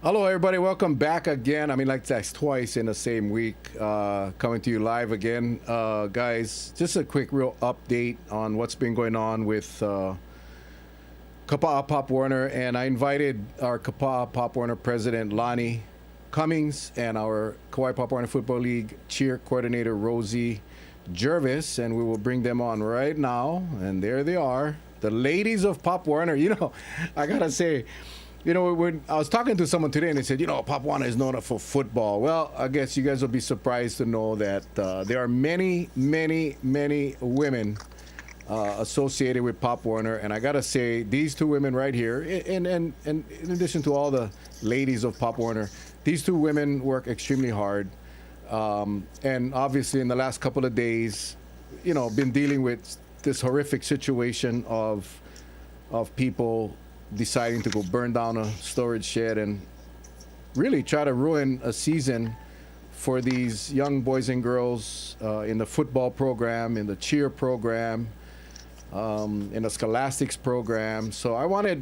Hello, everybody. Welcome back again. I mean, like that's twice in the same week. Coming to you live again, guys. Just a quick, real update on what's been going on with Kapaa Pop Warner, and I invited our Kapaa Pop Warner president Lani Cummings and our Kapaa Pop Warner Football League cheer coordinator Rosie Jervis, and we will bring them on right now. And there they are, the ladies of Pop Warner. I gotta say. When I was talking to someone today and they said, Pop Warner is known for football. Well, I guess you guys will be surprised to know that there are many, many, many women associated with Pop Warner. And I got to say, these two women right here, and in addition to all the ladies of Pop Warner, these two women work extremely hard. And obviously, in the last couple of days, been dealing with this horrific situation of people deciding to go burn down a storage shed and really try to ruin a season for these young boys and girls in the football program, in the cheer program, in the scholastics program. So I wanted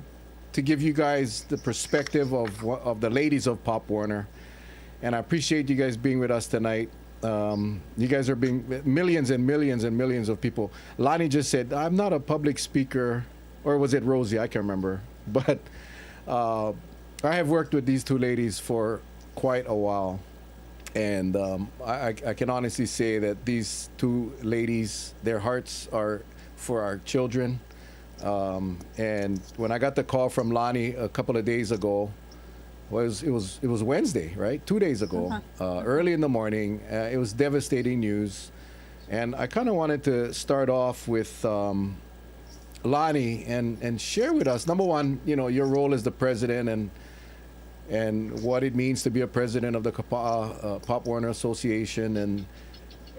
to give you guys the perspective of the ladies of Pop Warner, and I appreciate you guys being with us tonight. You guys are being millions and millions and millions of people. Lani just said, I'm not a public speaker, or was it Rosie? I can't remember. But I have worked with these two ladies for quite a while. And I can honestly say that these two ladies, their hearts are for our children. And when I got the call from Lani a couple of days ago, it was Wednesday, right? 2 days ago, early in the morning. It was devastating news. And I kind of wanted to start off with Lani and share with us, number one, your role as the president and what it means to be a president of the Kapaa Pop Warner Association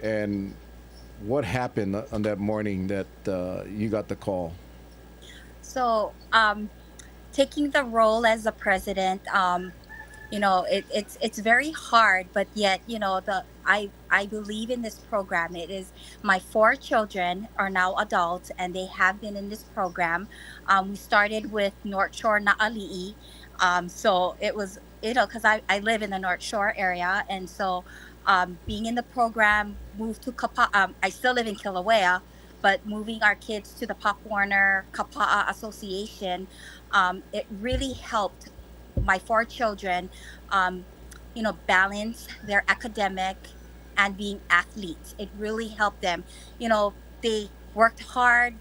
and what happened on that morning that you got the call. So, taking the role as a president, it's very hard, but yet, I believe in this program. It is my four children are now adults, and they have been in this program. We started with North Shore Naali'i. So it was, because I live in the North Shore area, and so being in the program, moved to Kapa. I still live in Kilauea, but moving our kids to the Pop Warner Kapaa Association, it really helped my four children, balance their academic and being athletes. It really helped them. They worked hard,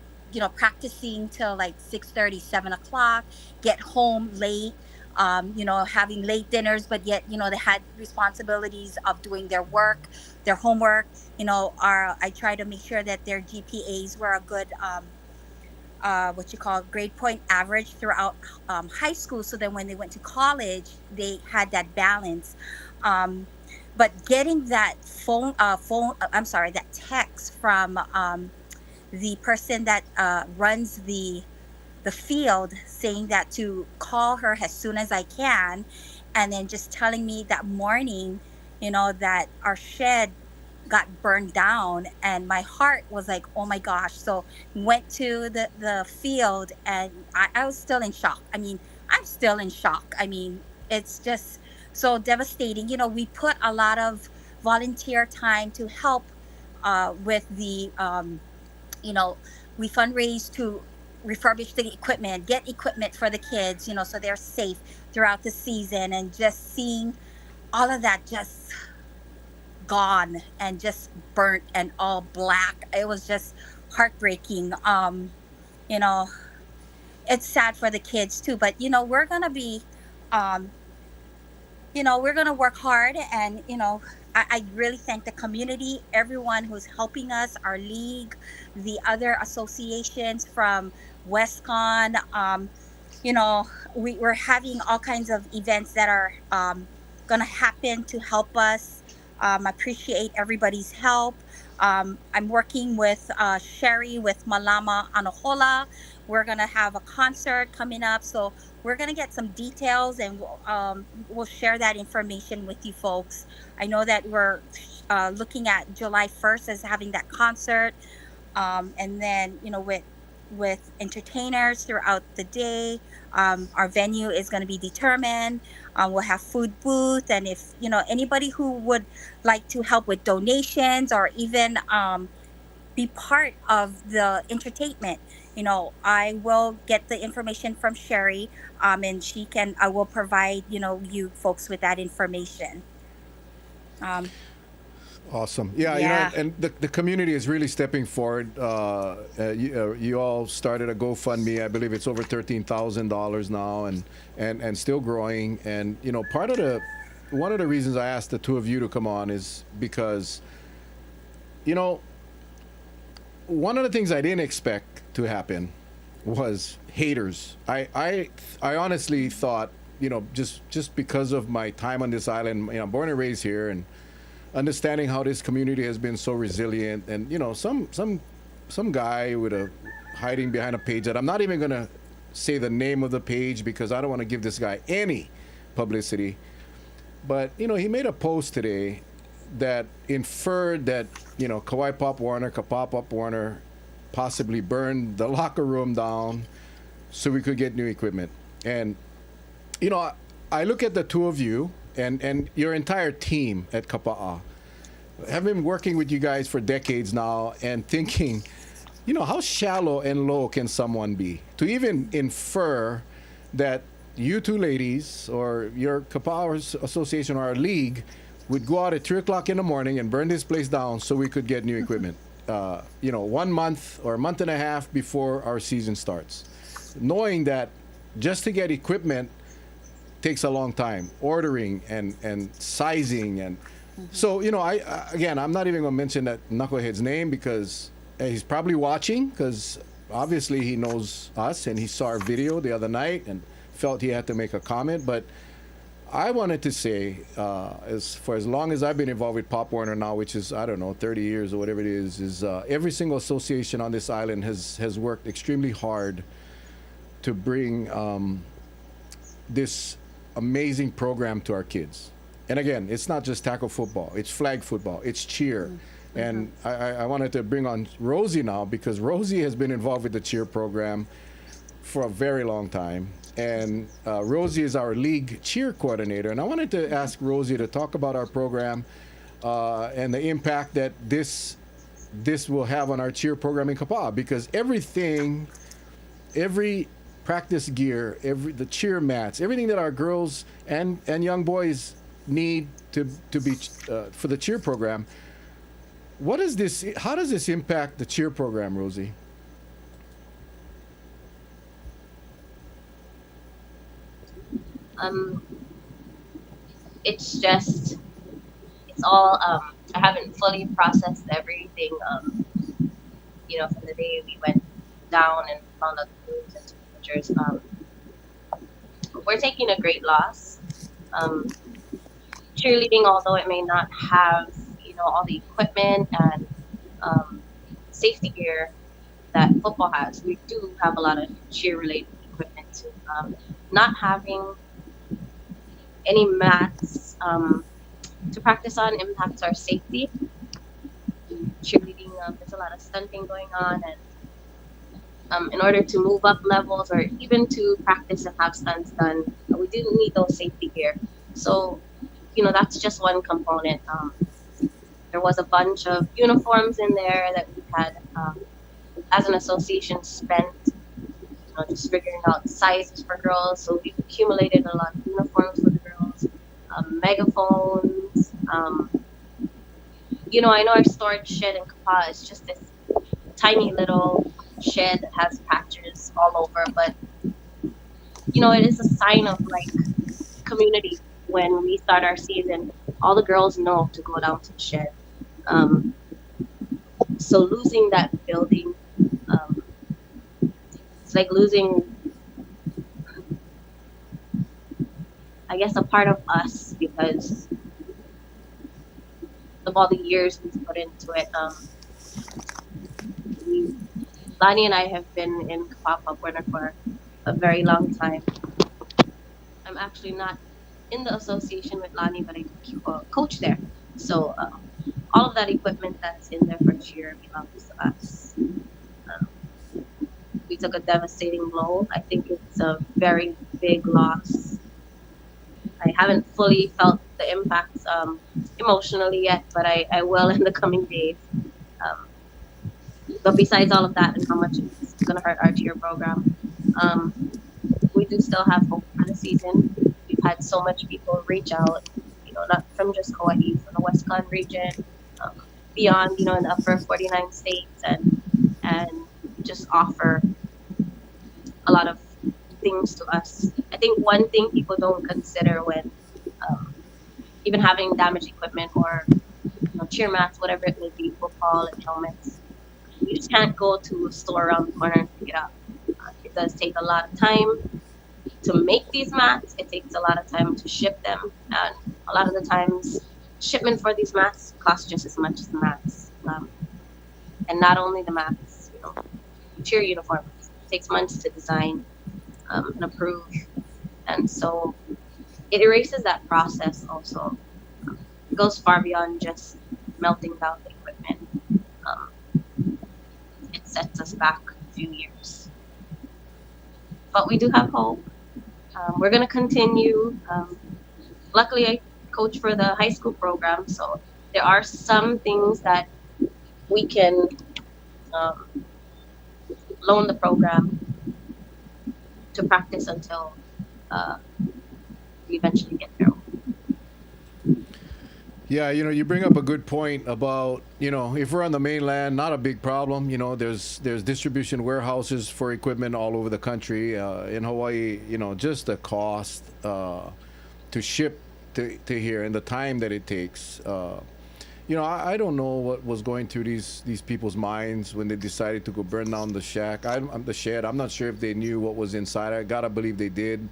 practicing till like 6:30, 7 o'clock, get home late, having late dinners, but yet, they had responsibilities of doing their work, their homework. I try to make sure that their GPAs were a good, what you call grade point average throughout high school, so that when they went to college they had that balance. But getting that that text from the person that runs the field, saying that to call her as soon as I can, and then just telling me that morning, that our shed got burned down, and my heart was like, oh my gosh. So went to the field, and I was still in shock. I mean, I'm still in shock. I mean, it's just so devastating. We put a lot of volunteer time to help with the you know we fundraise to refurbish the equipment, get equipment for the kids, so they're safe throughout the season. And just seeing all of that just gone and just burnt and all black, it was just heartbreaking. You know, it's sad for the kids too, but we're gonna be um we're gonna work hard. And I really thank the community, everyone who's helping us, our league, the other associations from WestCon. You know, we're having all kinds of events that are gonna happen to help us. Appreciate everybody's help. I'm working with Sherry with Malama Anahola. We're gonna have a concert coming up, so we're gonna get some details, and we'll share that information with you folks. I know that we're looking at July 1st as having that concert, and then with entertainers throughout the day. Our venue is going to be determined. We'll have food booth, and if anybody who would like to help with donations or even be part of the entertainment, I will get the information from Sherry, and I will provide you folks with that information. Um, Awesome. Yeah, yeah. and the community is really stepping forward. You all started a GoFundMe. I believe it's over $13,000 now, and still growing. And part of one of the reasons I asked the two of you to come on is because, you know, one of the things I didn't expect to happen was haters. I honestly thought, just because of my time on this island, born and raised here, and understanding how this community has been so resilient, and some guy with a hiding behind a page that I'm not even gonna say the name of the page because I don't want to give this guy any publicity. But he made a post today that inferred that Kapaa Pop Warner possibly burned the locker room down so we could get new equipment. And I look at the two of you and your entire team at Kapaa. I've been working with you guys for decades now and thinking, how shallow and low can someone be to even infer that you two ladies or your Kapaa association or our league would go out at 3 o'clock in the morning and burn this place down so we could get new equipment. 1 month or a month and a half before our season starts, knowing that just to get equipment takes a long time, ordering and sizing. And so again, I'm not even going to mention that knucklehead's name because he's probably watching, because obviously he knows us and he saw our video the other night and felt he had to make a comment. But I wanted to say, for as long as I've been involved with Pop Warner now, which is, I don't know, 30 years or whatever it is every single association on this island has worked extremely hard to bring this amazing program to our kids. And again, it's not just tackle football, it's flag football, it's cheer. Mm-hmm. And I wanted to bring on Rosie now because Rosie has been involved with the cheer program for a very long time. And Rosie is our league cheer coordinator. And I wanted to ask Rosie to talk about our program and the impact that this will have on our cheer program in Kapaa, because every practice gear, the cheer mats, everything that our girls and young boys need to be for the cheer program. How does this impact the cheer program, Rosie? It's all, I haven't fully processed everything, from the day we went down and found out the news and took pictures. We're taking a great loss. Cheerleading, although it may not have, all the equipment and safety gear that football has, we do have a lot of cheer-related equipment too. Not having any mats to practice on impacts our safety. Cheerleading, there's a lot of stunting going on, and in order to move up levels or even to practice and have stunts done, we do need those safety gear. So, that's just one component. There was a bunch of uniforms in there that we had, as an association, spent just figuring out sizes for girls. So we've accumulated a lot of uniforms for the girls, megaphones. I know our storage shed in Kapa is just this tiny little shed that has patches all over, but it is a sign of community. When we start our season, all the girls know to go down to the shed. So losing that building, it's like losing, I guess, a part of us because of all the years we've put into it. Lani and I have been in Kapaa Pop Warner for a very long time. I'm actually not in the association with Lani, but I coach there. So all of that equipment that's in there for cheer belongs to us. We took a devastating blow. I think it's a very big loss. I haven't fully felt the impacts emotionally yet, but I will in the coming days. Um, but besides all of that and how much it's going to hurt our cheer program, um, we do still have hope for the season. We've had so much people reach out, not from just Kauai, from the West Con region, um, beyond, in the upper 49 states, and just offer a lot of things to us. I think one thing people don't consider when um, even having damaged equipment or cheer mats, whatever it may be, football and helmets, you just can't go to a store around the corner and pick it up. It does take a lot of time to make these mats. It takes a lot of time to ship them, and a lot of the times, shipment for these mats costs just as much as the mats. And not only the mats, cheer uniforms. It takes months to design and approve, and so it erases that process. Also, it goes far beyond just melting down the equipment. Um, it sets us back a few years, but we do have hope. We're going to continue. Luckily, I coach for the high school program, so there are some things that we can um, loan the program to practice until we eventually get there. Yeah, you bring up a good point about, if we're on the mainland, not a big problem. There's distribution warehouses for equipment all over the country. In Hawaii, just the cost to ship to here and the time that it takes. I don't know what was going through these people's minds when they decided to go burn down the shack. The shed. I'm not sure if they knew what was inside. I gotta believe they did.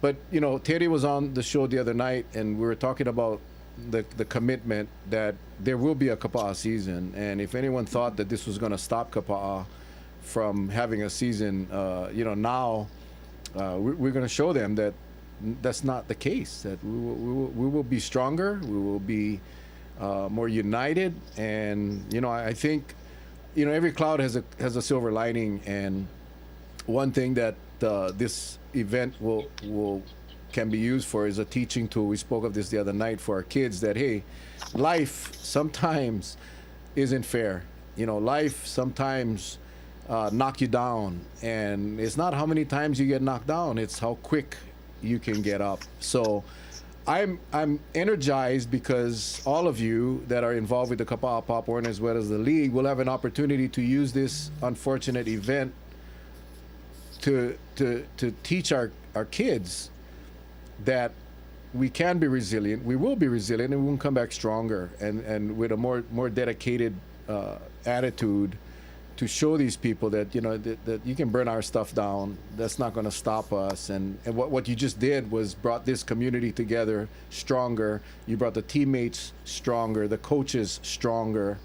But Terry was on the show the other night, and we were talking about the commitment that there will be a Kapaa season, and if anyone thought that this was going to stop Kapaa from having a season, now we're going to show them that that's not the case. That we will be stronger, we will be more united, and I think every cloud has a silver lining, and one thing that this event will can be used for is a teaching tool. We spoke of this the other night for our kids, that hey, life sometimes isn't fair. Life sometimes knock you down, and it's not how many times you get knocked down, it's how quick you can get up. So I'm energized because all of you that are involved with the Kapaa Pop Warner as well as the league will have an opportunity to use this unfortunate event to teach our kids that we can be resilient, we will be resilient, and we will come back stronger, and with a more dedicated attitude to show these people that that you can burn our stuff down. That's not going to stop us. And what you just did was brought this community together stronger. You brought the teammates stronger, the coaches stronger,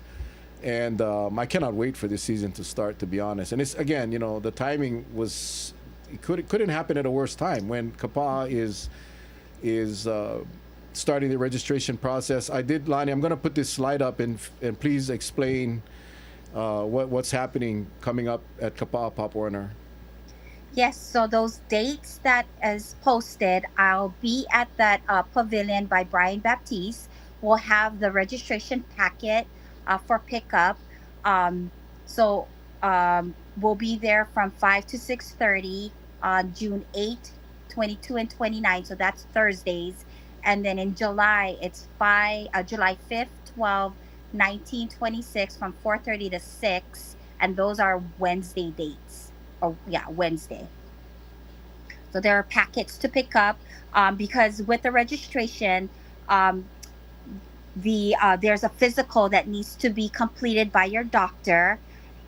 and I cannot wait for this season to start. To be honest, and it's again, the timing was. It couldn't happen at a worse time when Kapaa is starting the registration process. Lani, I'm going to put this slide up and please explain what's happening coming up at Kapaa Pop Warner. Yes, so those dates that is posted, I'll be at that pavilion by Brian Baptiste. We'll have the registration packet for pickup. So we'll be there from 5 to 6:30 on June 8, 22, and 29. So that's Thursdays. And then in July, it's July 5th, 12, 19, 26 from 4:30 to 6. And those are Wednesday dates. Oh, yeah, Wednesday. So there are packets to pick up because with the registration, there's a physical that needs to be completed by your doctor,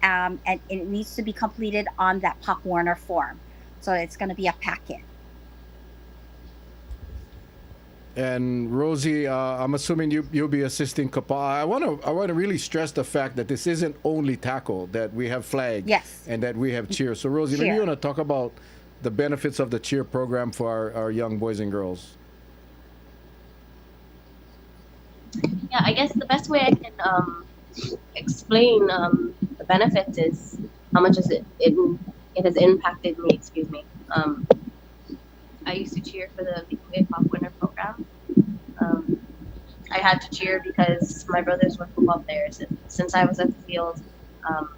and it needs to be completed on that Pop Warner form. So it's going to be a packet. And Rosie, I'm assuming you'll be assisting Kapaa. I want to really stress the fact that this isn't only tackle, that we have flag, yes, and that we have cheer. So Rosie, maybe you want to talk about the benefits of the cheer program for our young boys and girls. Yeah, I guess the best way I can explain the benefits is how much it has impacted me. Excuse me. I used to cheer for the Kapaa Pop Warner program. Um, I had to cheer because my brothers were football players, and since I was at the field, um,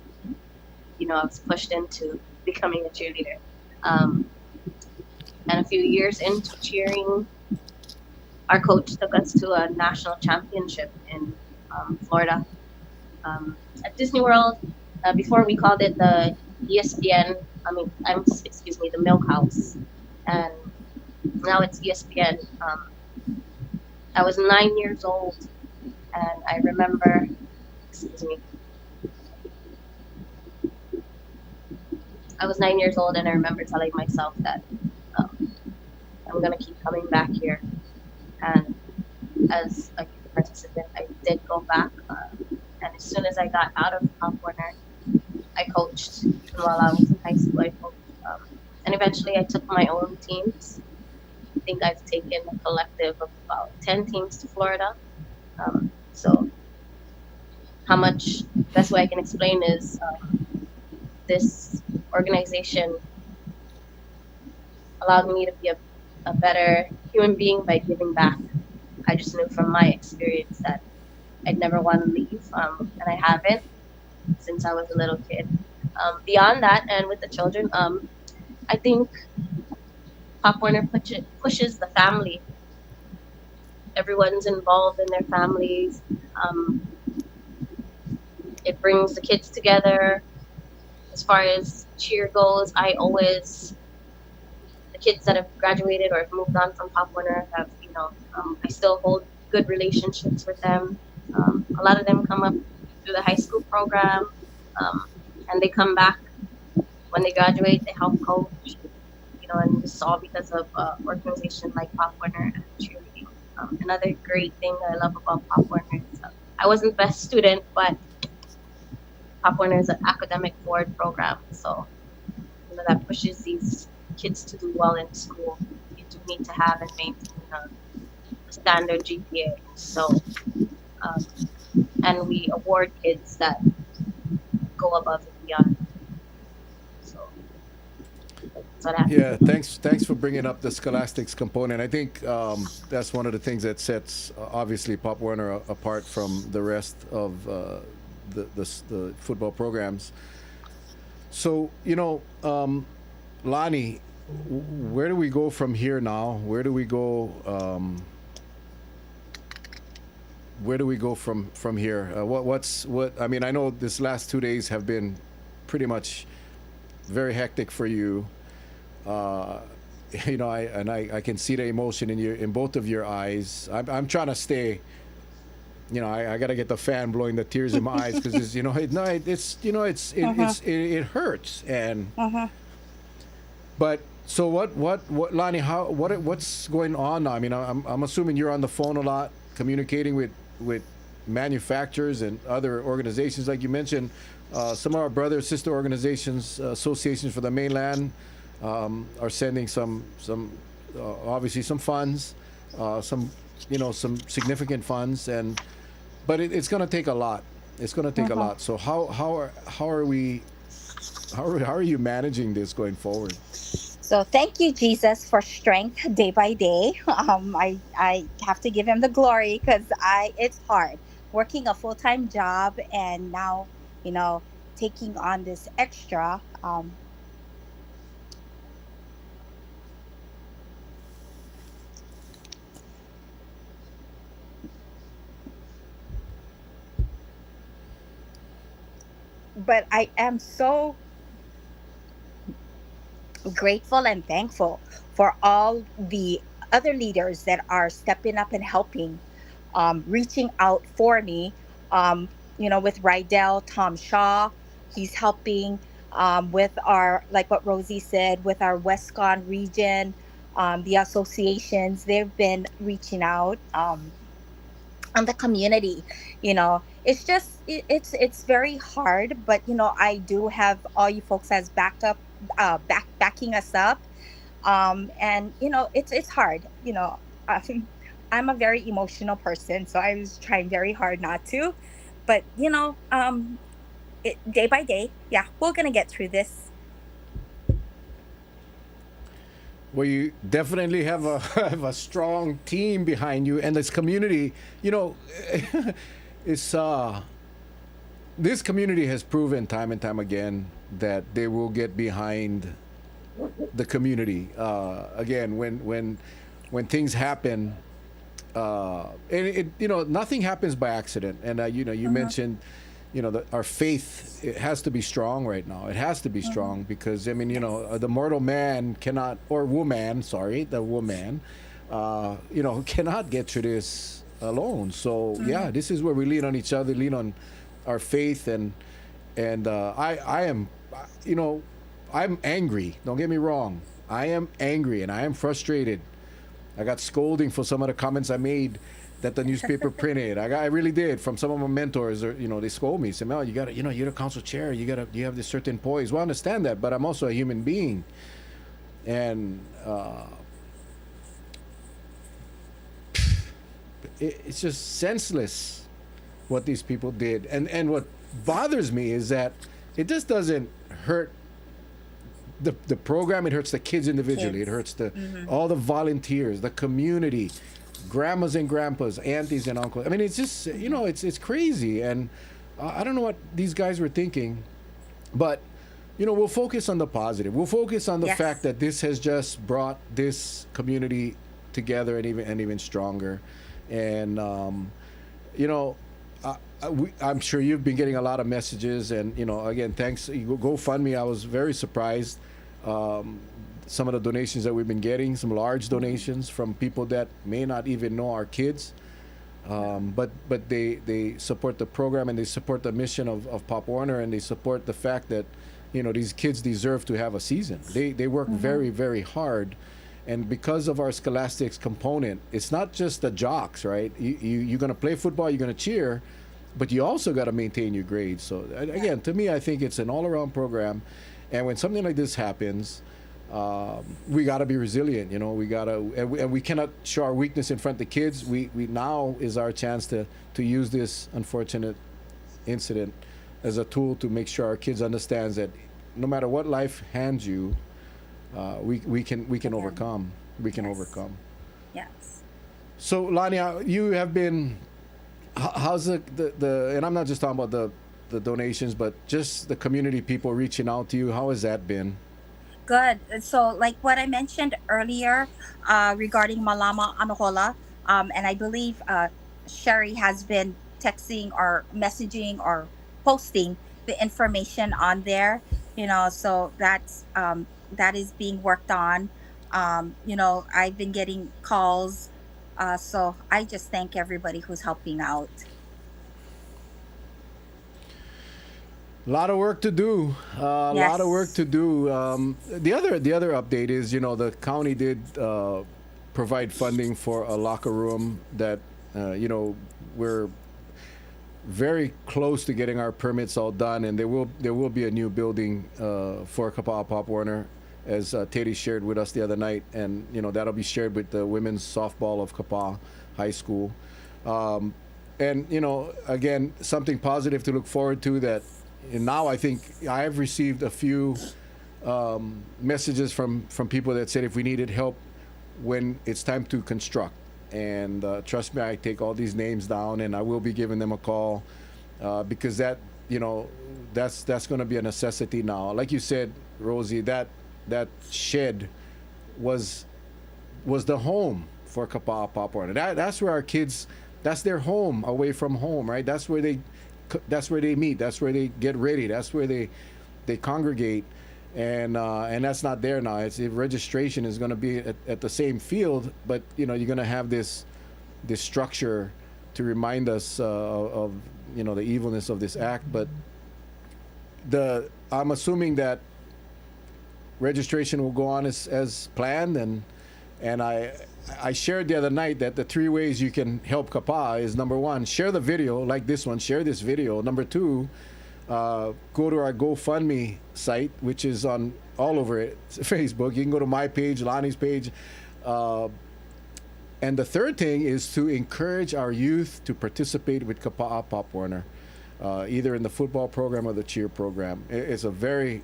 I was pushed into becoming a cheerleader. Um, and a few years into cheering, our coach took us to a national championship in Florida, at Disney World. Before we called it the ESPN. Excuse me, the Milk House, and now it's ESPN. I was 9 years old, and I remember, excuse me, I was 9 years old, and I remember telling myself that um, I'm gonna keep coming back here. And as a youth participant, I did go back, and as soon as I got out of Pop Warner, I coached. Even while I was in high school, I coached, and eventually I took my own teams. I think I've taken a collective of about 10 teams to Florida. So how much best way I can explain is this organization allowed me to be a better human being by giving back. I just knew from my experience that I'd never want to leave, and I haven't since I was a little kid. Beyond that, and with the children, I think Pop Warner pushes the family. Everyone's involved in their families. Um, it brings the kids together. As far as cheer goes, the kids that have graduated or have moved on from Pop Warner have, I still hold good relationships with them. A lot of them come up through the high school program, um, and they come back when they graduate. They help coach, and this is all because of organizations like Pop Warner and cheerleading. Another great thing that I love about Pop Warner is I wasn't the best student, but Pop Warner is an academic board program, so that pushes these kids to do well in school. You do need to have and maintain a standard GPA. So, um, and we award kids that go above and beyond. So that's what I have to Yeah, say. thanks for bringing up the scholastics component. I think that's one of the things that sets obviously Pop Warner apart from the rest of the football programs. So Lani, where do we go from here now? Where do we go? Where do we go from here? What? I mean, I know this last 2 days have been pretty much very hectic for you. Uh, I can see the emotion in both of your eyes. I'm trying to stay. I gotta get the fan blowing the tears in my eyes because it's no, it's Uh-huh. it hurts. And Uh-huh. but so what Lani, what's going on now? I mean, I'm assuming you're on the phone a lot, communicating with manufacturers and other organizations like you mentioned. Some of our brother sister organizations, associations for the mainland, are sending some obviously some funds, some significant funds, but it's going to take a lot. It's going to take a Uh-huh. lot. So how are we how are you managing this going forward? So thank you, Jesus, for strength day by day. I have to give him the glory because I it's hard working a full time job and now you know taking on this extra. But I am so grateful and thankful for all the other leaders that are stepping up and helping, reaching out for me. With Rydell, Tom Shaw, he's helping with our, like what Rosie said, with our Westcon region, the associations, they've been reaching out. And the community, it's just it's very hard, but I do have all you folks as backup, backing us up, and it's hard. um, I'm a very emotional person, so I was trying very hard not to, but day by day, yeah, we're gonna get through this. Well, you definitely have a have a strong team behind you, and this community. You know, it's this community has proven time and time again that they will get behind the community. Again, when things happen, and you know, nothing happens by accident. And you know, you mentioned, you know, our faith, it has to be strong right now. It has to be strong because I mean, you know, the mortal man cannot, or woman, sorry, the woman, you know, cannot get through this alone. So yeah, this is where we lean on each other, lean on our faith, and I am, you know, I'm angry. Don't get me wrong. I am angry and I am frustrated. I got scolding for some of the comments I made that the newspaper printed. I really did, from some of my mentors. Or, you know, they scold me. Say, Mel, you got to, you know, you're the council chair. You have this certain poise. Well, I understand that, but I'm also a human being, and it's just senseless what these people did. And what bothers me is that it just doesn't hurt the program. It hurts the kids individually. Kids. It hurts the all the volunteers, the community, grandmas and grandpas, aunties and uncles. I mean, it's just, you know, it's crazy. And I don't know what these guys were thinking, but you know, we'll focus on the positive. We'll focus on the Yes. fact that this has just brought this community together and even stronger. And you know, I'm sure you've been getting a lot of messages, and you know, again, thanks. GoFundMe, I was very surprised. Some of the donations that we've been getting, some large donations from people that may not even know our kids, but they support the program and they support the mission of Pop Warner, and they support the fact that, you know, these kids deserve to have a season. They work very, very hard. And because of our scholastics component, it's not just the jocks, right? You're going to play football, you're going to cheer, but you also got to maintain your grades. So again, to me, I think it's an all-around program. And when something like this happens, we got to be resilient. You know, we got to, and we cannot show our weakness in front of the kids. We now is our chance to use this unfortunate incident as a tool to make sure our kids understands that no matter what life hands you, we can overcome. We can Yes. overcome. Yes. So Lani, you have been. How's the and I'm not just talking about the donations, but just the community people reaching out to you. How has that been? Good. So, like what I mentioned earlier, regarding Malama Anohola, and I believe Sherry has been texting or messaging or posting the information on there. You know, so that is being worked on. You know, I've been getting calls. So I just thank everybody who's helping out. A lot of work to do. A lot of work Yes. to do. The other update is, you know, the county did provide funding for a locker room that, you know, we're very close to getting our permits all done, and there will be a new building for Kapaa Pop Warner, as Teddy shared with us the other night, and you know, that'll be shared with the women's softball of Kapaa High School. And you know, again, something positive to look forward to. That now I think I have received a few messages from people that said if we needed help when it's time to construct. And trust me, I take all these names down, and I will be giving them a call because that, you know, that's going to be a necessity now. Like you said, Rosie, that shed was the home for Kapaa Pop Warner. That's where our kids, that's their home away from home, right? That's where they meet. That's where they get ready. That's where they congregate. And that's not there now. It's, registration is going to be at the same field, but you know, you're going to have this structure to remind us of, you know, the evilness of this act. But I'm assuming that registration will go on as planned, and I shared the other night that the 3 ways you can help Kapaa is: number 1, share the video like this one, share this video; number 2, go to our GoFundMe site, which is on all over it, Facebook. You can go to my page, Lani's page, and the third thing is to encourage our youth to participate with Kapaa Pop Warner, either in the football program or the cheer program. It's a very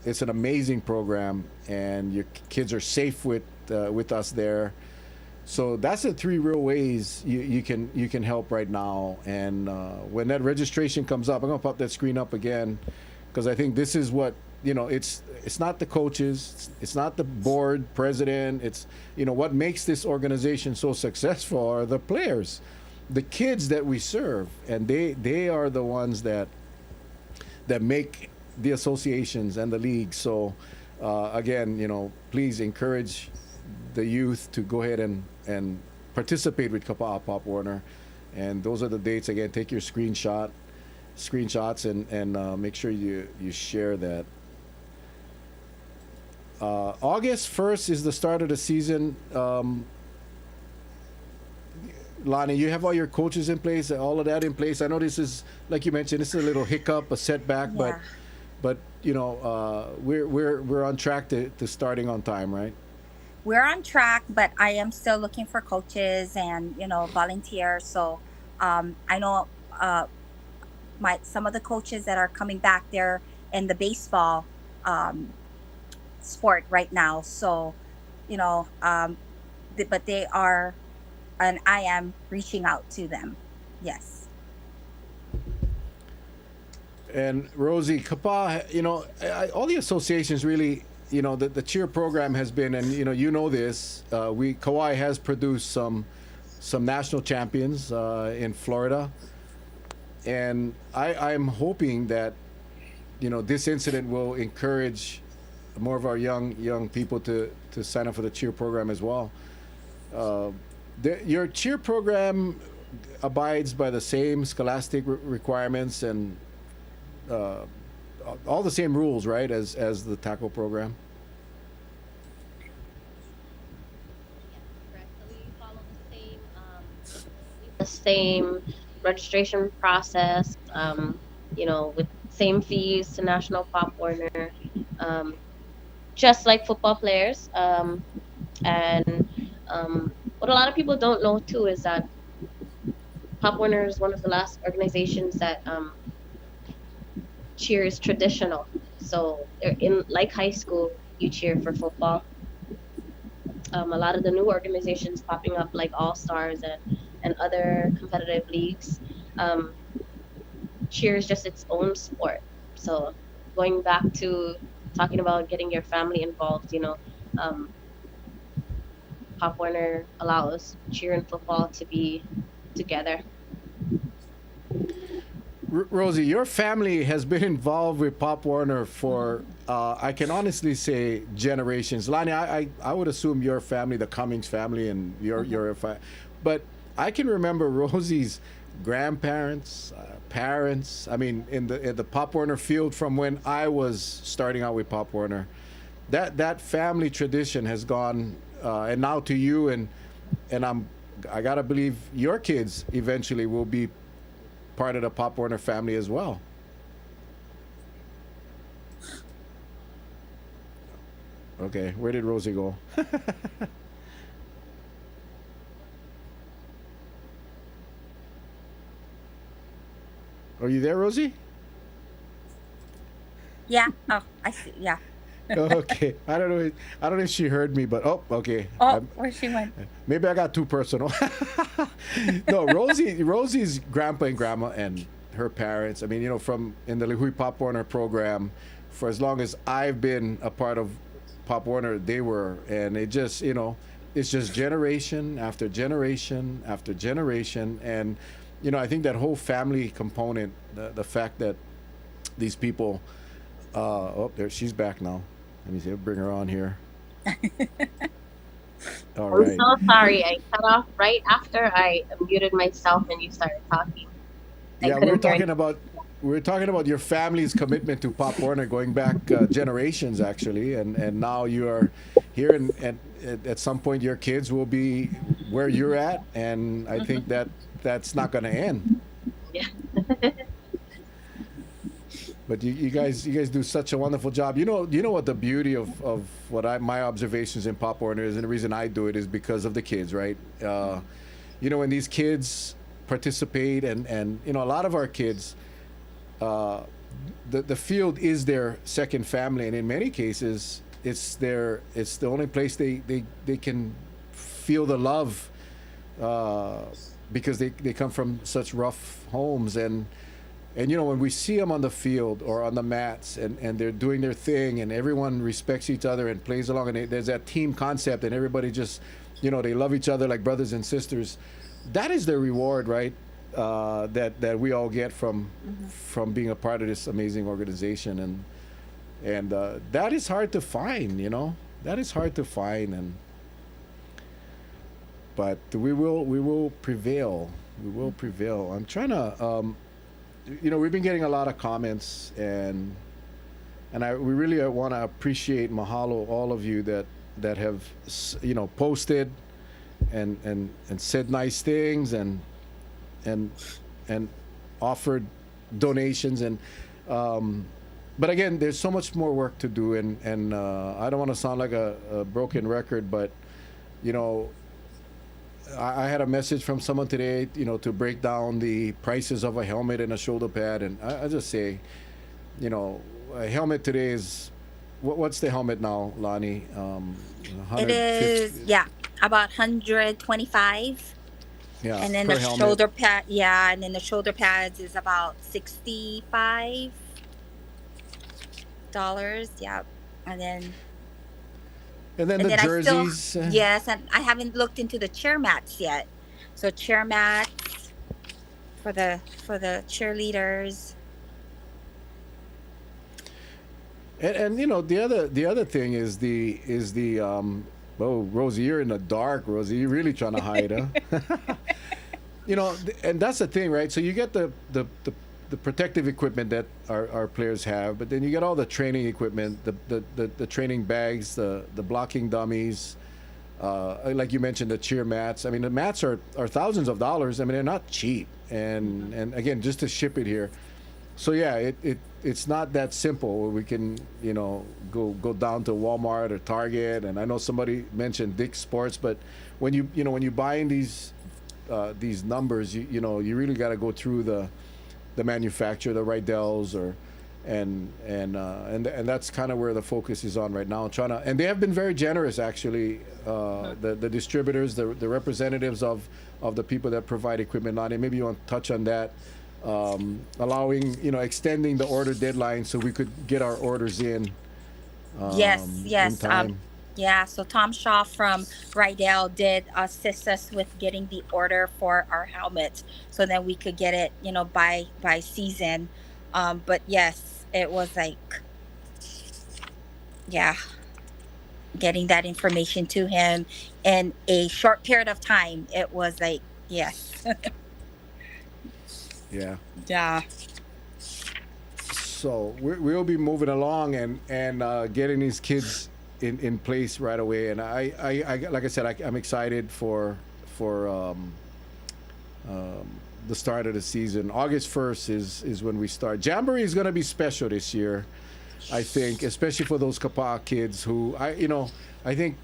it's an amazing program, and your kids are safe with us there. So that's the three real ways you can help right now. And when that registration comes up, I'm gonna pop that screen up again, because I think this is what, it's not the coaches, it's not the board president, it's, what makes this organization so successful are the players, the kids that we serve, and they are the ones that make the associations and the leagues. So again, please encourage the youth to go ahead and participate with Kapaa Pop Warner. And those are the dates. Again, take your screenshots and make sure you share that. August 1st is the start of the season. Lani, you have all your coaches in place, all of that in place. I know this is, like you mentioned, this is a little hiccup, a setback, Yeah. but we're on track to starting on time, right? We're on track, but I am still looking for coaches and volunteers. So I know some of the coaches that are coming back there in the baseball sport right now. So but they are, and I am reaching out to them. Yes. And Rosie, Kapa, all the associations really, the cheer program has been, and this, Kauai has produced some national champions in Florida, and I'm hoping that this incident will encourage more of our young people to sign up for the cheer program as well. Your cheer program abides by the same scholastic requirements and all the same rules, right, as the tackle program? Correct. So we follow the same registration process, with same fees to National Pop Warner, just like football players. And what a lot of people don't know too is that Pop Warner is one of the last organizations that cheer is traditional. So in like high school, you cheer for football. A lot of the new organizations popping up like All Stars and other competitive leagues, cheer is just its own sport. So going back to talking about getting your family involved, Pop Warner allows cheer and football to be together. Rosie, your family has been involved with Pop Warner for, I can honestly say, generations. Lani, I would assume your family, the Cummings family, and but I can remember Rosie's grandparents, parents. I mean, in the Pop Warner field from when I was starting out with Pop Warner. That family tradition has gone, and now to you, and I gotta believe your kids eventually will be part of the Pop Warner family as well. Okay, where did Rosie go? Are you there, Rosie? Yeah. Oh, I see. Yeah. Okay, I don't know. I don't know if she heard me, but okay. Oh, where she went? Maybe I got too personal. No, Rosie's grandpa and grandma and her parents. I mean, from in the Lihui Pop Warner program, for as long as I've been a part of Pop Warner, they were, and it just, it's just generation after generation after generation, and I think that whole family component, the fact that these people, there she's back now. Let me see. I'll bring her on here. All I'm right. so sorry. I cut off right after I muted myself and you started talking. Yeah, we're talking about your family's commitment to Pop Warner going back generations, actually, and now you are here, and at some point your kids will be where you're at, and I think that's not going to end. Yeah. But you guys do such a wonderful job. You know what the beauty of what my observations in Pop Warner is, and the reason I do it is because of the kids, right? When these kids participate, and a lot of our kids, the field is their second family, and in many cases, it's the only place they can feel the love, because they come from such rough homes. And when we see them on the field or on the mats, and they're doing their thing, and everyone respects each other and plays along, and there's that team concept, and everybody just, they love each other like brothers and sisters. That is the reward, right? That we all get from being a part of this amazing organization, and that is hard to find. That is hard to find, but we will prevail. We will prevail. I'm trying to. We've been getting a lot of comments, and we really want to appreciate, mahalo, all of you that have posted and said nice things and offered donations, but again, there's so much more work to do, and I don't want to sound like a broken record, but I had a message from someone today, to break down the prices of a helmet and a shoulder pad, and I just say, a helmet today is, what's the helmet now, Lani? It is, about 125. Yeah, and then per the helmet. shoulder pad, and then the shoulder pads is about $65. Yeah, and then the jerseys. Yes, and I haven't looked into the chair mats yet. So chair mats for the cheerleaders. And the other thing is the oh, Rosie, you're in the dark, Rosie. You're really trying to hide, huh? And that's the thing, right? So you get the protective equipment that our players have, but then you get all the training equipment, the training bags, the blocking dummies, like you mentioned, the cheer mats. I mean, the mats are thousands of dollars. I mean, they're not cheap, and again, just to ship it here. So yeah, it's not that simple. We can go down to Walmart or Target, and I know somebody mentioned Dick's Sports, but when you buying these numbers, you really got to go through the manufacturer, the Rydell's, and that's kind of where the focus is on right now. And they have been very generous, actually. The distributors, the representatives of the people that provide equipment. Lani, maybe you want to touch on that, allowing extending the order deadline so we could get our orders in. Yes. In time. So Tom Shaw from Rydell did assist us with getting the order for our helmets, so that we could get it, by season. But yes, it was like, getting that information to him in a short period of time. It was like, yes. Yeah. Yeah. So we'll be moving along and getting these kids in place right away, and I like I said, I'm excited for the start of the season. August 1st is when we start. Jamboree is going to be special this year, I think, especially for those Kapaa kids who I think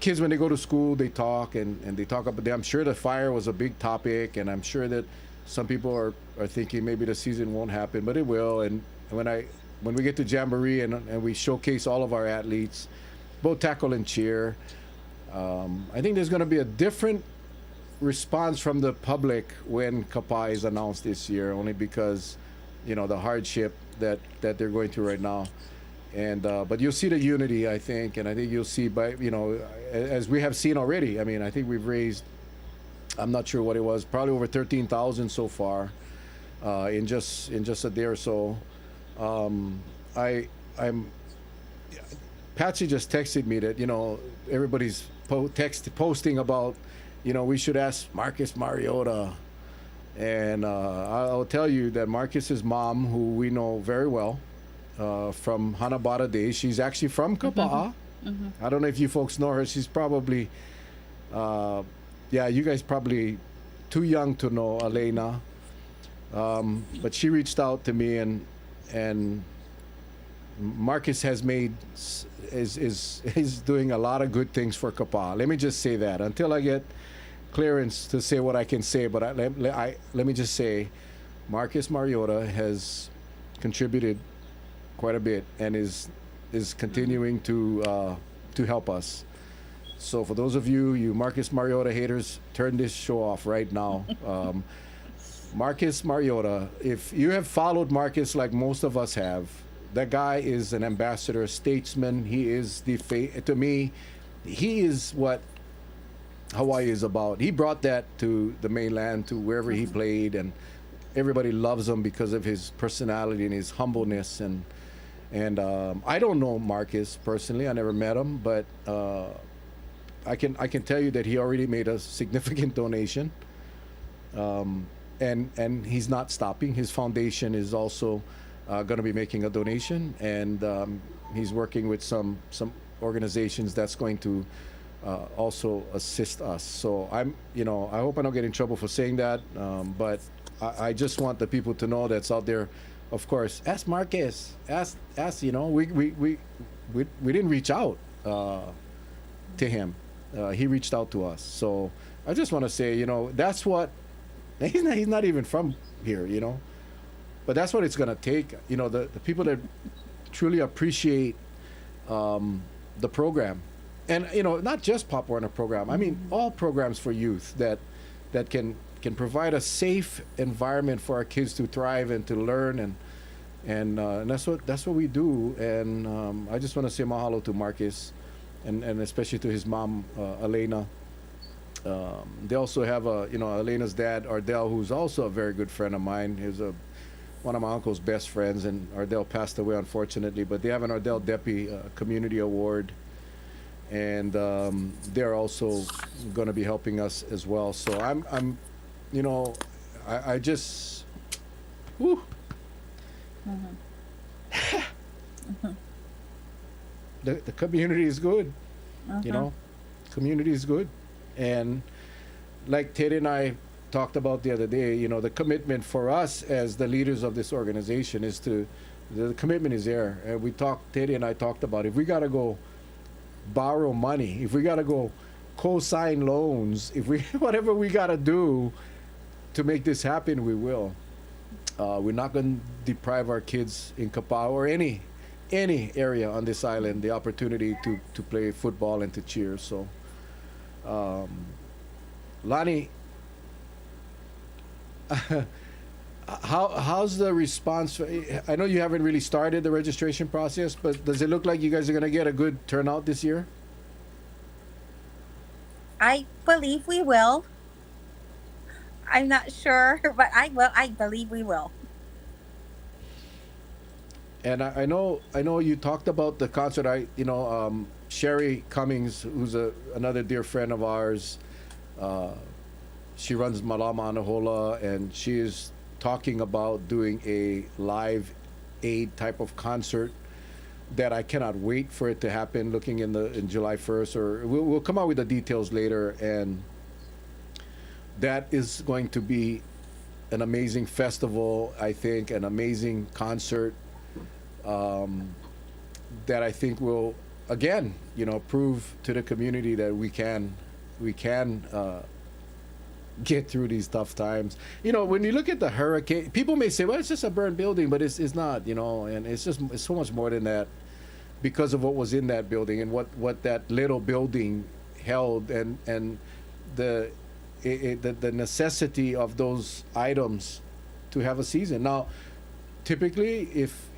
kids, when they go to school, they talk and they talk about. I'm sure the fire was a big topic, and I'm sure that some people are thinking maybe the season won't happen, but it will. And when we get to Jamboree and we showcase all of our athletes, both tackle and cheer, I think there's going to be a different response from the public when Kapaa is announced this year, only because the hardship that they're going through right now. And but you'll see the unity, I think, and I think you'll see by as we have seen already. I mean, I think we've raised, I'm not sure what it was, probably over 13,000 so far in just a day or so. I'm Patsy just texted me that everybody's posting about we should ask Marcus Mariota, and I'll tell you that Marcus's mom, who we know very well from Hanabata days, she's actually from Kapaa. I don't know if you folks know her. She's probably you guys probably too young to know Elena, but she reached out to me, and Marcus has is doing a lot of good things for Kapaa. Let me just say that until I get clearance to say what I can say. But let me just say, Marcus Mariota has contributed quite a bit and is continuing to help us. So for those of you, you Marcus Mariota haters, turn this show off right now. Marcus Mariota, if you have followed Marcus like most of us have, that guy is an ambassador, a statesman. He is to me, he is what Hawaii is about. He brought that to the mainland, to wherever he played, and everybody loves him because of his personality and his humbleness. And I don't know Marcus personally. I never met him, but I can tell you that he already made a significant donation, and he's not stopping. His foundation is also going to be making a donation, and he's working with some organizations that's going to also assist us. So I hope I don't get in trouble for saying that, but I just want the people to know that's out there. Of course, ask Marcus. Ask. We didn't reach out to him. He reached out to us. So I just want to say, that's what he's not even from here, but that's what it's gonna take. The people that truly appreciate the program, and not just Pop Warner program. I mean, all programs for youth that can provide a safe environment for our kids to thrive and to learn, and that's what we do. And I just want to say mahalo to Marcus, and especially to his mom, Elena. They also have Elena's dad, Ardell, who's also a very good friend of mine. He's one of my uncle's best friends, and Ardell passed away unfortunately. But they have an Ardell Depi Community Award, and they're also going to be helping us as well. So I just, whew. The community is good, community is good. And like Teddy and I talked about the other day, the commitment for us as the leaders of this organization is the commitment is there. And Teddy and I talked about, if we got to go borrow money, if we got to go co-sign loans, whatever we got to do to make this happen, we will. We're not going to deprive our kids in Kapaa or any area on this island the opportunity to play football and to cheer. So Lani, how's the response? I know you haven't really started the registration process, but does it look like you guys are going to get a good turnout this year? I believe we will. I'm not sure, but I believe we will. And I know you talked about the concert. Sherry Cummings, who's another dear friend of ours, she runs Malama Anahola, and she is talking about doing a live aid type of concert that I cannot wait for it to happen. Looking in July 1st, or we'll come out with the details later, and that is going to be an amazing festival. I think an amazing concert that I think will again, prove to the community that we can get through these tough times. When you look at the hurricane, people may say, well, it's just a burned building, but it's not, and it's so much more than that, because of what was in that building and what that little building held, and the necessity of those items to have a season. Now, typically, if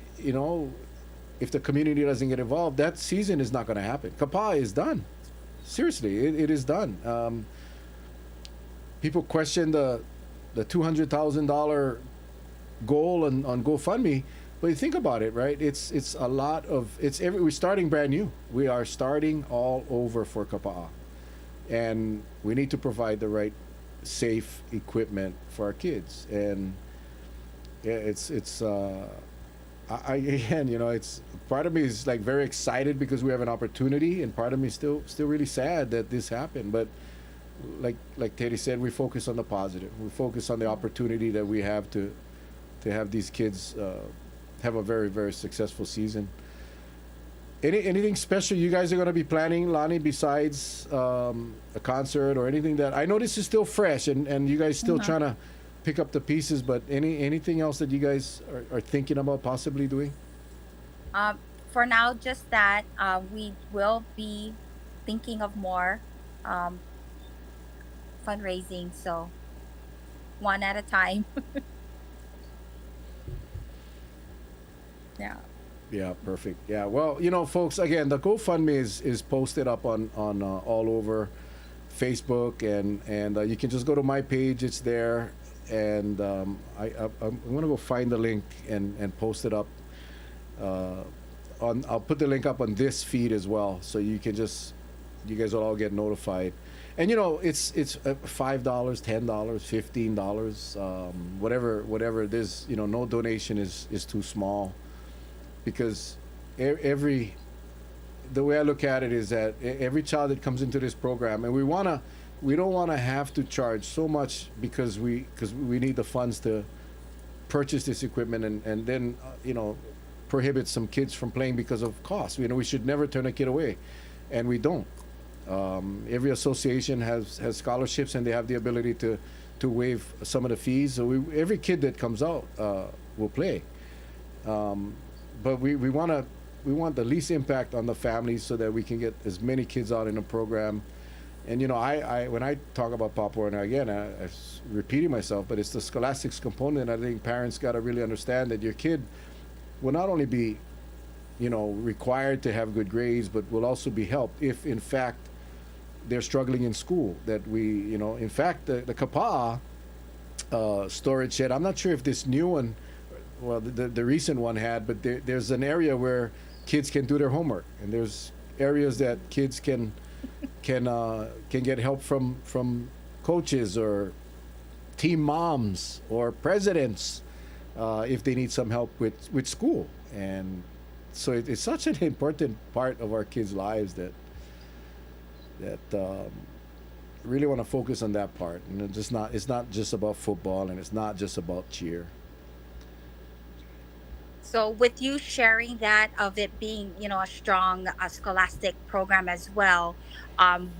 the community doesn't get involved, that season is not going to happen. Kapaa is done. Seriously, it is done. People question the $200,000 goal on GoFundMe, but you think about it, right? It's a lot of we're starting brand new. We are starting all over for Kapaa, and we need to provide the right safe equipment for our kids. And it's part of me is like very excited because we have an opportunity, and part of me is still really sad that this happened. But like Teddy said, we focus on the positive. We focus on the opportunity that we have to have these kids have a very, very successful season. Anything special you guys are going to be planning, Lani, besides a concert or anything that I know this is still fresh, and you guys still trying to pick up the pieces. But anything else that you guys are thinking about possibly doing? Um, for now, just that we will be thinking of more um, fundraising. So one at a time. Yeah. Yeah, perfect. Yeah, well, folks, again, the GoFundMe is posted up on all over Facebook, and you can just go to my page. It's there, and I'm gonna go find the link and post it up. Uh, I'll put the link up on this feed as well, so you guys will all get notified. And it's $5, $10, $15, whatever it is. No donation is too small, because the way I look at it is that every child that comes into this program, and we don't want to have to charge so much, because we need the funds to purchase this equipment, and then prohibit some kids from playing because of cost. We should never turn a kid away, and we don't. Every association has scholarships, and they have the ability to waive some of the fees. So every kid that comes out will play. But we want the least impact on the families, so that we can get as many kids out in the program. And I when I talk about Pop Warner, again, I'm repeating myself, but it's the scholastics component. I think parents got to really understand that your kid will not only be required to have good grades, but will also be helped if in fact they're struggling in school. That in fact, the Kapaa storage shed, I'm not sure if this new one, well, the recent one had, but there's an area where kids can do their homework, and there's areas that kids can get help from coaches or team moms or presidents, if they need some help with school. And so it's such an important part of our kids' lives that really want to focus on that part. And it's not just about football, and it's not just about cheer. So with you sharing that of it being, a strong scholastic program as well,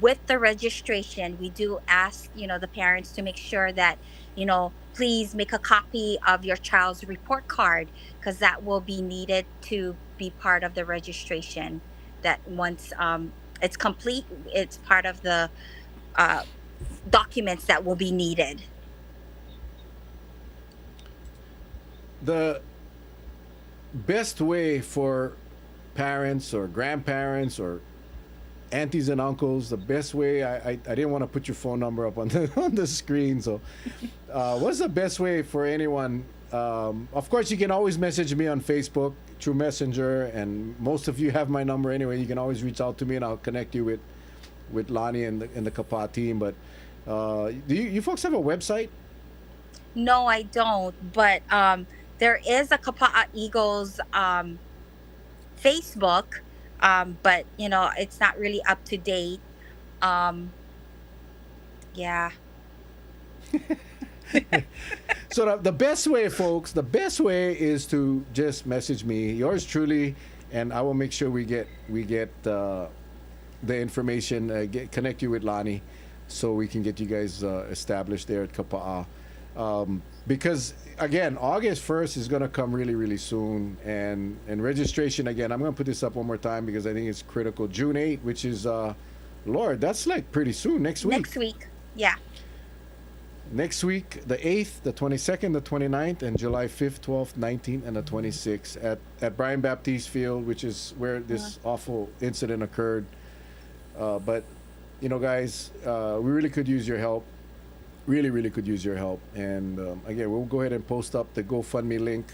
with the registration, we do ask, the parents to make sure that, please make a copy of your child's report card, because that will be needed to be part of the registration. That once it's complete, it's part of the uh, documents that will be needed. The best way for parents or grandparents or aunties and uncles, the best way, I didn't want to put your phone number up on the screen, so what's the best way for anyone? Of course, you can always message me on Facebook through Messenger, and most of you have my number anyway. You can always reach out to me, and I'll connect you with Lani and the Kapaa team. But do you folks have a website? No, I don't. But there is a Kapaa Eagles Facebook, but it's not really up to date. Yeah. So the best way, folks, the best way is to just message me, yours truly, and I will make sure we get the information, connect you with Lani, so we can get you guys established there at Kapaa. Because again, August 1st is going to come really, really soon, and registration, again, I'm going to put this up one more time because I think it's critical. June 8th, which is Lord, that's like pretty soon, next week. Next week, yeah. Next week, the 8th, the 22nd, the 29th, and July 5th, 12th, 19th, and the 26th at Brian Baptiste Field, which is where this awful incident occurred. But guys, we really could use your help. Really, really could use your help. And again, we'll go ahead and post up the GoFundMe link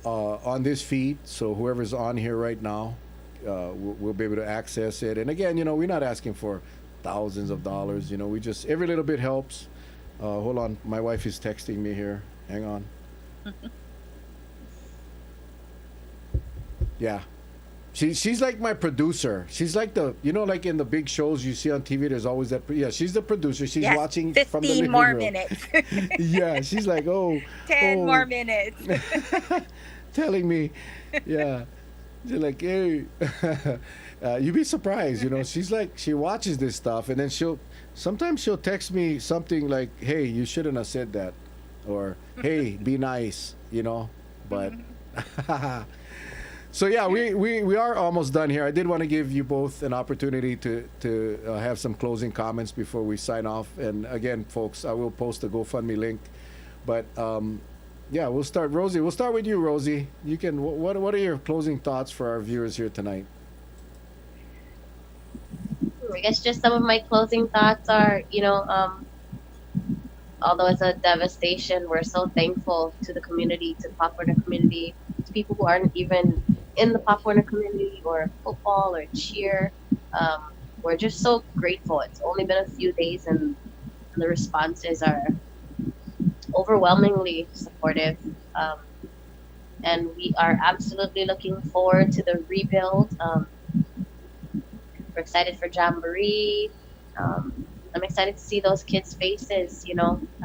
on this feed, so whoever's on here right now, we'll be able to access it. And again, we're not asking for thousands of dollars. We just, every little bit helps. Hold on, my wife is texting me here. Hang on. Yeah. She's like my producer. She's like like in the big shows you see on TV, there's always that. Yeah, she's the producer. She's Yes, watching 15 from the living more room. minutes. Yeah, she's like, 10 more minutes. telling me, yeah. She's like, hey, you'd be surprised, She's like, she watches this stuff, and then sometimes she'll text me something like, hey, you shouldn't have said that. or hey, be nice, you know. But so yeah, we are almost done here. I did want to give you both an opportunity to have some closing comments before we sign off. And again, folks, I will post the GoFundMe link. But yeah, we'll start. Rosie, we'll start with you, Rosie. You can. What are your closing thoughts for our viewers here tonight? I guess just some of my closing thoughts are, although it's a devastation, we're so thankful to the community, to the Pop Warner community, to people who aren't even in the Pop Warner community or football or cheer. We're just so grateful. It's only been a few days, and the responses are overwhelmingly supportive. And we are absolutely looking forward to the rebuild. We're excited for Jamboree. I'm excited to see those kids' faces,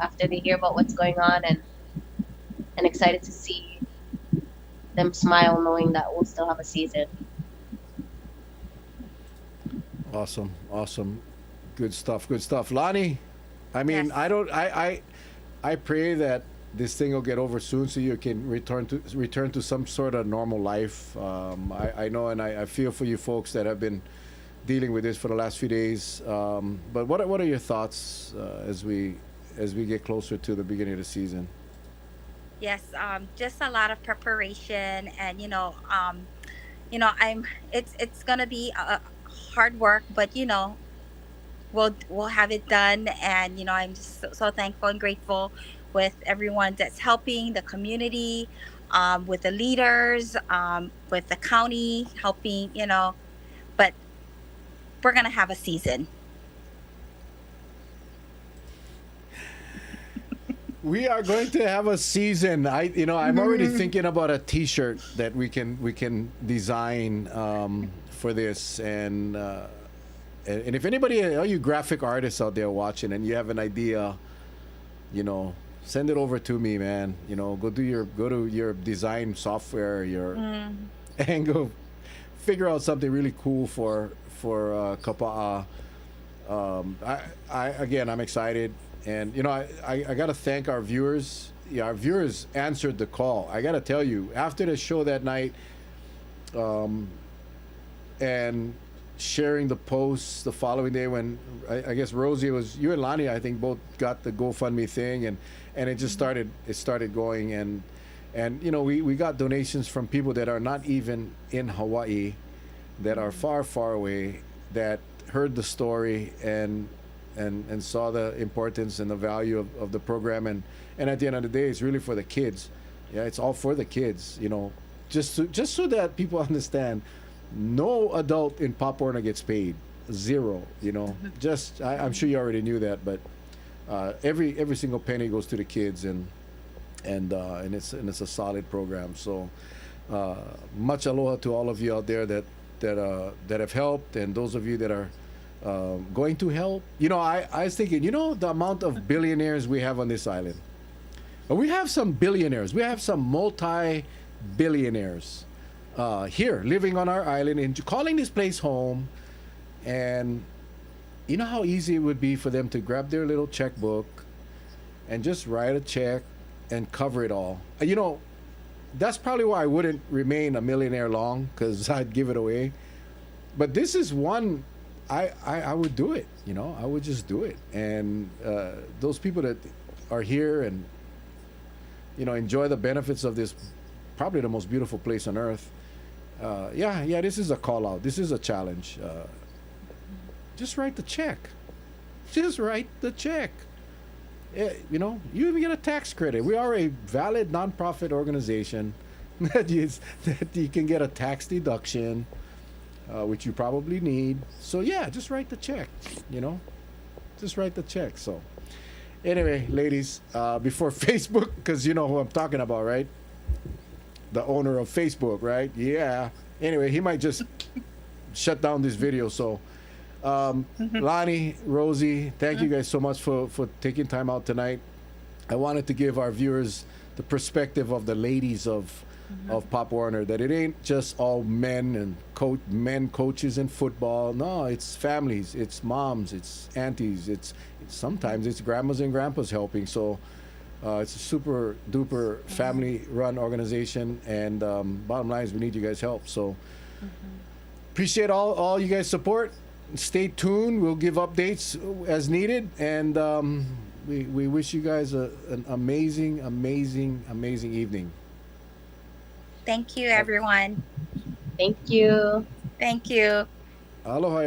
after they hear about what's going on, and excited to see them smile knowing that we'll still have a season. Awesome, awesome, good stuff, good stuff. Lani, I mean, Yes. I don't, I pray that this thing will get over soon so you can return to some sort of normal life. I know, and I feel for you folks that have been dealing with this for the last few days. But what are your thoughts as we get closer to the beginning of the season? Yes, just a lot of preparation, and it's gonna be hard work, but we'll have it done. And I'm just so thankful and grateful with everyone that's helping the community, with the leaders, with the county helping. But we're gonna have a season. We are going to have a season. I'm already thinking about a T-shirt that we can design for this, and if anybody, all you graphic artists out there watching, and you have an idea, send it over to me, man. Go to your design software, and go figure out something really cool for Kapaa. I'm excited. And I gotta thank our viewers. Yeah, our viewers answered the call. I gotta tell you, after the show that night, and sharing the posts the following day, when I guess Rosie, it was you and Lani, I think both got the GoFundMe thing, and it just started going, and we got donations from people that are not even in Hawaii, that are far away, that heard the story and saw the importance and the value of the program, and at the end of the day, it's really for the kids. Yeah, it's all for the kids. Just so that people understand, no adult in Pop Warner gets paid, zero. Just I'm sure you already knew that, but every single penny goes to the kids, and it's a solid program. So much aloha to all of you out there that have helped, and those of you that are going to help. I was thinking, the amount of billionaires we have on this island. We have some billionaires. We have some multi-billionaires here living on our island and calling this place home. And you know how easy it would be for them to grab their little checkbook and just write a check and cover it all. That's probably why I wouldn't remain a millionaire long, because I'd give it away. But this is one. I would do it, I would just do it. And those people that are here and, enjoy the benefits of this, probably the most beautiful place on earth. This is a call out. This is a challenge. Just write the check. Just write the check. You even get a tax credit. We are a valid nonprofit organization that you can get a tax deduction, which you probably need. So just write the check, just write the check. So anyway, ladies, before Facebook, because you know who I'm talking about, right? The owner of Facebook, right? Yeah. Anyway, he might just shut down this video. So Lani, Rosie, thank you guys so much for taking time out tonight. I wanted to give our viewers the perspective of the ladies of Pop Warner, that it ain't just all men and coaches in football. No, it's families, it's moms, it's aunties, it's sometimes it's grandmas and grandpas helping. So It's a super duper family run organization, and bottom line is we need you guys' help. So appreciate all you guys' support. Stay tuned. We'll give updates as needed, and we wish you guys an amazing, amazing, amazing evening. Thank you, everyone. Thank you. Thank you. Aloha.